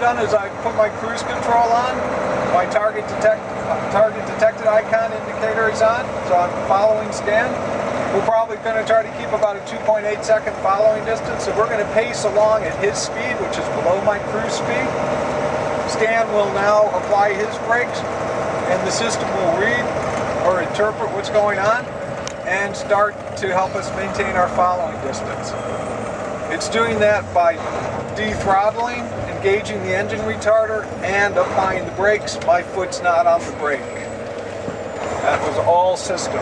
done is I've put my cruise control on. My target detected icon indicator is on, so I'm following Stan. We're probably going to try to keep about a 2.8 second following distance, so we're going to pace along at his speed, which is below my cruise speed. Stan will now apply his brakes, and the system will read or interpret what's going on and start to help us maintain our following distance. It's doing that by de-throttling, engaging the engine retarder, and applying the brakes. My foot's not on the brake. That was all system.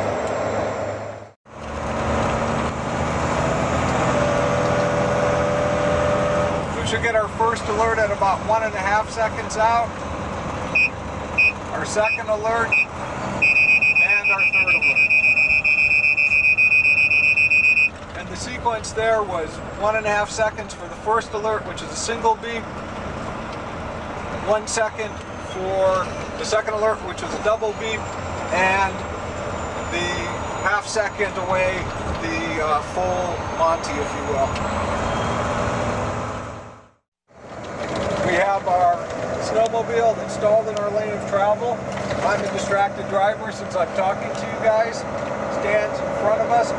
We should get our first alert at about 1.5 seconds out, our second alert, and our third alert. And the sequence there was 1.5 seconds for the first alert, which is a single beep, 1 second for the second alert, which was a double beep, and the half second away, the full Monty, if you will. We have our snowmobile that's stalled in our lane of travel. I'm a distracted driver since I'm talking to you guys. Stan's in front of us.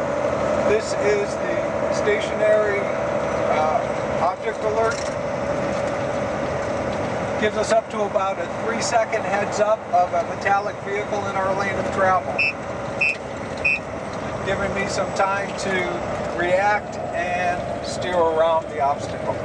This is the stationary object alert. Gives us up to about a 3-second heads up of a metallic vehicle in our lane of travel. Giving me some time to react and steer around the obstacle.